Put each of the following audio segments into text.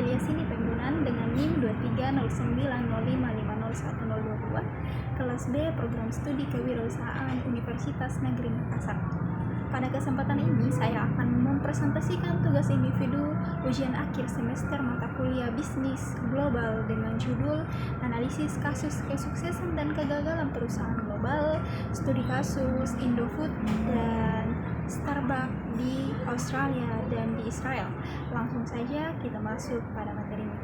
Adelia Sini Penggunan dengan NIM 230905501022, kelas B program studi kewirausahaan Universitas Negeri Makassar. Pada kesempatan ini saya akan mempresentasikan tugas individu ujian akhir semester mata kuliah bisnis global dengan judul analisis kasus kesuksesan dan kegagalan perusahaan global, studi kasus Indofood dan Starbucks di Australia dan di Israel. Langsung saja kita masuk pada materinya.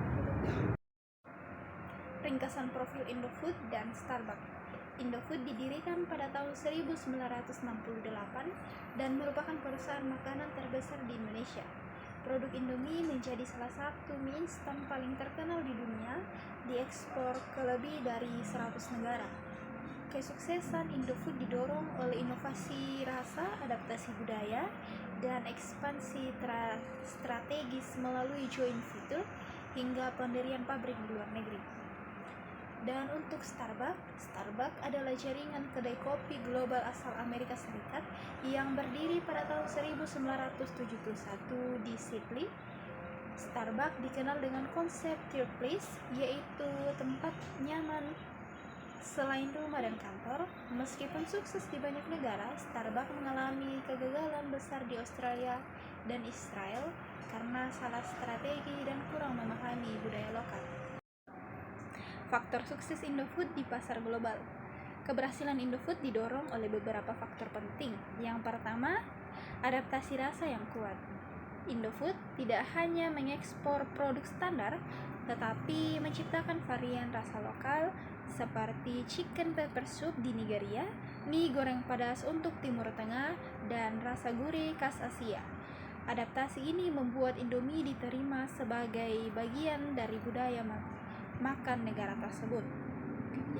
Ringkasan profil Indofood dan Starbucks. Indofood didirikan pada tahun 1968 dan merupakan perusahaan makanan terbesar di Indonesia. Produk Indomie menjadi salah satu mie instan paling terkenal di dunia, diekspor ke lebih dari 100 negara. Kesuksesan Indofood didorong oleh inovasi rasa, adaptasi budaya, dan ekspansi strategis melalui joint venture hingga pendirian pabrik di luar negeri. Dan untuk Starbucks adalah jaringan kedai kopi global asal Amerika Serikat yang berdiri pada tahun 1971 di Sydney. Starbucks dikenal dengan konsep third place, yaitu tempat nyaman selain rumah dan kantor. Meskipun sukses di banyak negara, Starbucks mengalami kegagalan besar di Australia dan Israel karena salah strategi dan kurang memahami budaya lokal. Faktor sukses Indofood di pasar global. Keberhasilan Indofood didorong oleh beberapa faktor penting. Yang pertama, adaptasi rasa yang kuat. Indofood tidak hanya mengekspor produk standar, tetapi menciptakan varian rasa lokal seperti chicken pepper soup di Nigeria, mie goreng pedas untuk Timur Tengah, dan rasa gurih khas Asia. Adaptasi ini membuat Indomie diterima sebagai bagian dari budaya makan negara tersebut.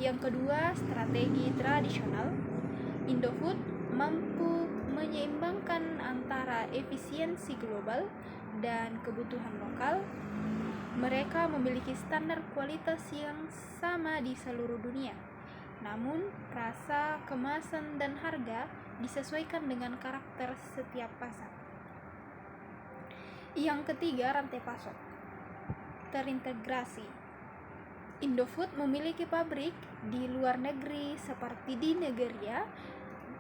Yang kedua, strategi tradisional. Indofood mampu menyeimbangkan antara efisiensi global dan kebutuhan lokal. Mereka memiliki standar kualitas yang sama di seluruh dunia. Namun, rasa, kemasan, dan harga disesuaikan dengan karakter setiap pasar. Yang ketiga, rantai pasok terintegrasi. Indofood memiliki pabrik di luar negeri seperti di Nigeria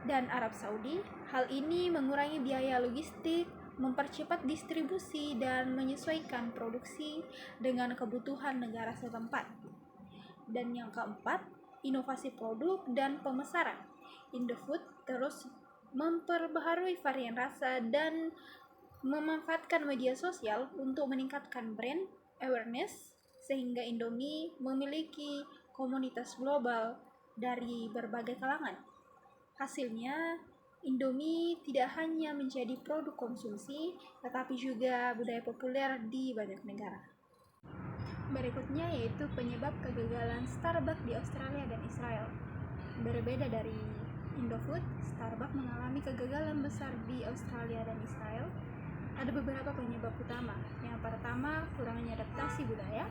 dan Arab Saudi. Hal ini mengurangi biaya logistik, mempercepat distribusi, dan menyesuaikan produksi dengan kebutuhan negara setempat. Dan yang keempat, inovasi produk dan pemasaran. Indofood terus memperbaharui varian rasa dan memanfaatkan media sosial untuk meningkatkan brand awareness, sehingga Indomie memiliki komunitas global dari berbagai kalangan. Hasilnya, Indomie tidak hanya menjadi produk konsumsi, tetapi juga budaya populer di banyak negara. Berikutnya yaitu penyebab kegagalan Starbucks di Australia dan Israel. Berbeda dari Indofood, Starbucks mengalami kegagalan besar di Australia dan Israel. Ada beberapa penyebab utama. Yang pertama, kurangnya adaptasi budaya.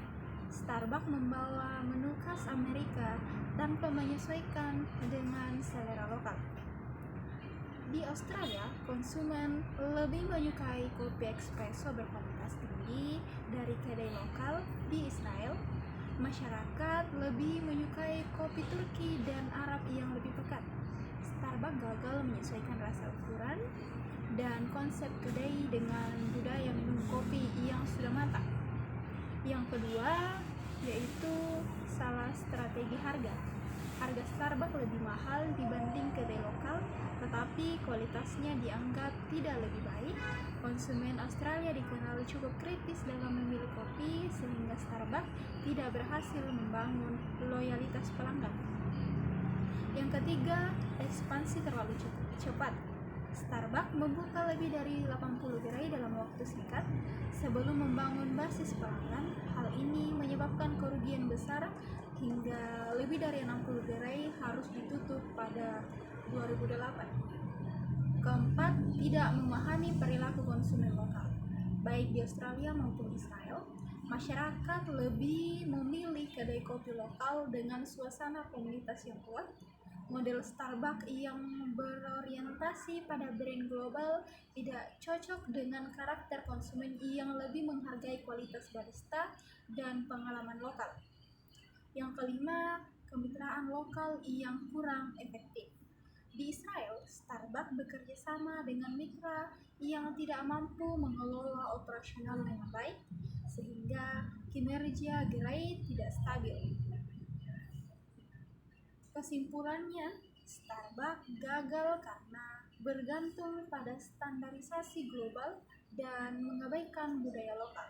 Starbucks membawa menu khas Amerika tanpa menyesuaikan dengan selera lokal. Di Australia, konsumen lebih menyukai kopi espresso berkualitas tinggi dari kedai lokal. Di Israel, masyarakat lebih menyukai kopi Turki dan Arab yang lebih pekat. Starbucks gagal menyesuaikan rasa ukuran dan konsep kedai dengan budaya minum kopi yang sudah matang. Yang kedua yaitu salah strategi harga. Harga Starbucks lebih mahal dibanding kedai lokal, tetapi kualitasnya dianggap tidak lebih baik. Konsumen Australia dikenal cukup kritis dalam memilih kopi, sehingga Starbucks tidak berhasil membangun loyalitas pelanggan. Yang ketiga, ekspansi terlalu cepat. Starbucks membuka lebih dari 80 gerai dalam waktu singkat sebelum membangun basis pelanggan. Hal ini menyebabkan kerugian besar hingga lebih dari 60 gerai harus ditutup pada 2008. Keempat, tidak memahami perilaku konsumen lokal. Baik di Australia maupun Israel, masyarakat lebih memilih kedai kopi lokal dengan suasana komunitas yang kuat. Model Starbucks yang berorientasi pada brand global tidak cocok dengan karakter konsumen yang lebih menghargai kualitas barista dan pengalaman lokal. Yang kelima, kemitraan lokal yang kurang efektif. Di Israel, Starbucks bekerja sama dengan mitra yang tidak mampu mengelola operasional dengan baik, sehingga kinerja gerai tidak stabil. Kesimpulannya, Starbucks gagal karena bergantung pada standarisasi global dan mengabaikan budaya lokal.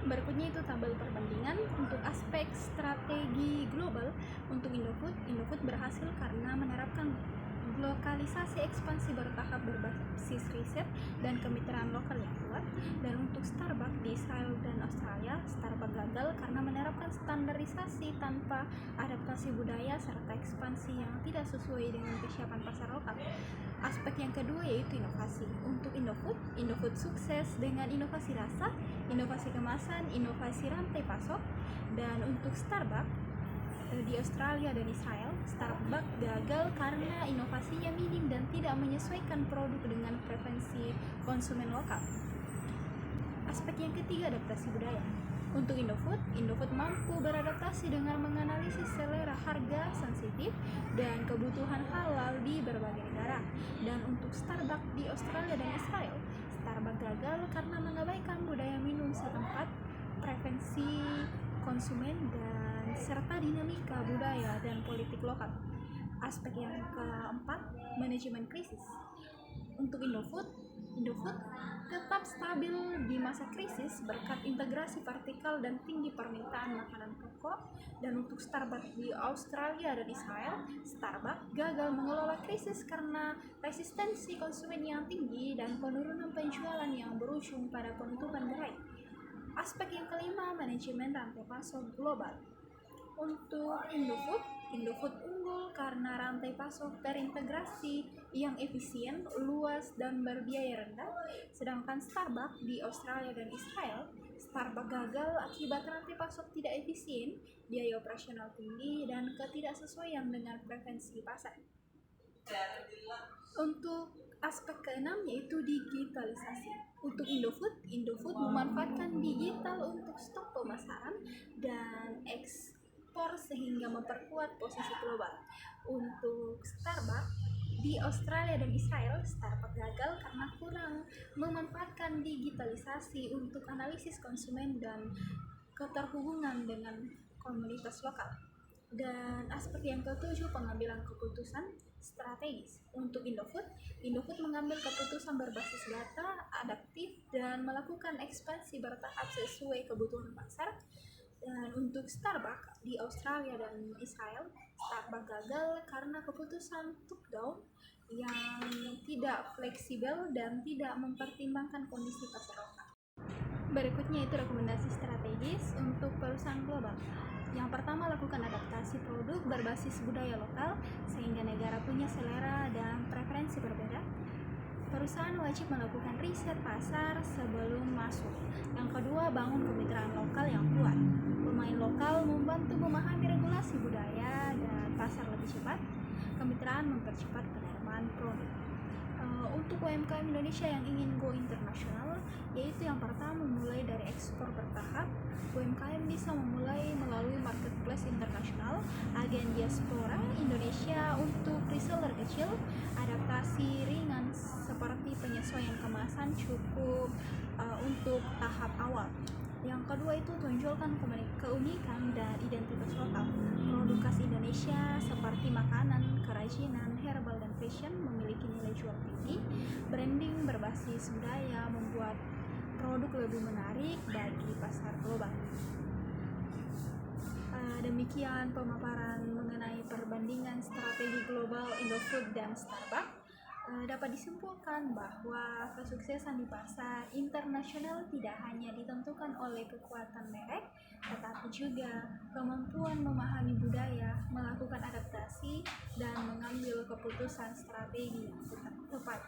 Berikutnya itu tabel perbandingan untuk aspek strategi global. Untuk Indofood berhasil karena menerapkan lokalisasi ekspansi bertahap berbasis riset dan kemitraan lokal yang kuat. Dan untuk Starbucks di Israel dan Australia, Starbucks gagal karena menerapkan standarisasi tanpa adaptasi budaya serta ekspansi yang tidak sesuai dengan kesiapan pasar lokal. Aspek yang kedua yaitu inovasi. Untuk Indofood sukses dengan inovasi rasa, inovasi kemasan, inovasi rantai pasok. Dan untuk Starbucks di Australia dan Israel, Starbucks gagal karena inovasinya minim dan tidak menyesuaikan produk dengan preferensi konsumen lokal. Aspek yang ketiga, adaptasi budaya. Untuk Indofood mampu beradaptasi dengan menganalisis selera harga sensitif dan kebutuhan halal di berbagai negara. Dan untuk Starbucks di Australia dan Israel, Starbucks gagal karena mengabaikan budaya minum setempat, preferensi konsumen, dan serta dinamika budaya dan politik lokal. Aspek yang keempat, manajemen krisis. Untuk Indofood tetap stabil di masa krisis berkat integrasi vertikal dan tinggi permintaan makanan pokok. Dan untuk Starbucks di Australia dan Israel, Starbucks gagal mengelola krisis karena resistensi konsumen yang tinggi dan penurunan penjualan yang berujung pada penutupan gerai. Aspek yang kelima, manajemen rantai pasok global. Untuk Indofood unggul karena rantai pasok terintegrasi yang efisien, luas, dan berbiaya rendah. Sedangkan Starbucks di Australia dan Israel, Starbucks gagal akibat rantai pasok tidak efisien, biaya operasional tinggi, dan ketidaksesuaian dengan preferensi pasar. Untuk aspek keenam yaitu digitalisasi. Untuk Indofood memanfaatkan digital untuk stok pemasaran dan ekspor sehingga memperkuat posisi global. Untuk Starbucks di Australia dan Israel, Starbucks gagal karena kurang memanfaatkan digitalisasi untuk analisis konsumen dan keterhubungan dengan komunitas lokal. Dan aspek yang ketujuh, pengambilan keputusan strategis. Untuk Indofood mengambil keputusan berbasis data, adaptif, dan melakukan ekspansi bertahap sesuai kebutuhan pasar. Dan untuk Starbucks di Australia dan Israel, Starbucks gagal karena keputusan top-down yang tidak fleksibel dan tidak mempertimbangkan kondisi pasar lokal. Berikutnya itu rekomendasi strategis untuk perusahaan global. Yang pertama, lakukan adaptasi produk berbasis budaya lokal sehingga negara punya selera dan preferensi berbeda. Perusahaan wajib melakukan riset pasar sebelum masuk. Yang kedua, bangun kemitraan lokal yang kuat. Pemain lokal membantu memahami regulasi budaya dan pasar lebih cepat. Kemitraan mempercepat penerimaan produk. Untuk UMKM Indonesia yang ingin go internasional, yaitu yang pertama memulai dari ekspor bertahap. UMKM bisa memulai melalui marketplace internasional, agen diaspora Indonesia untuk reseller kecil, adaptasi ringan seperti penyesuaian kemasan cukup untuk tahap awal. Yang kedua itu tunjukkan keunikan dan identitas lokal. Produk khas Indonesia seperti makanan, kerajinan, herbal, dan fashion memiliki nilai jual tinggi. Branding berbasis budaya membuat produk lebih menarik bagi pasar global. Demikian pemaparan mengenai perbandingan strategi global Indofood dan Starbucks. Dapat disimpulkan bahwa kesuksesan di pasar internasional tidak hanya ditentukan oleh kekuatan merek, tetapi juga kemampuan memahami budaya, melakukan adaptasi, dan mengambil keputusan strategi yang tepat.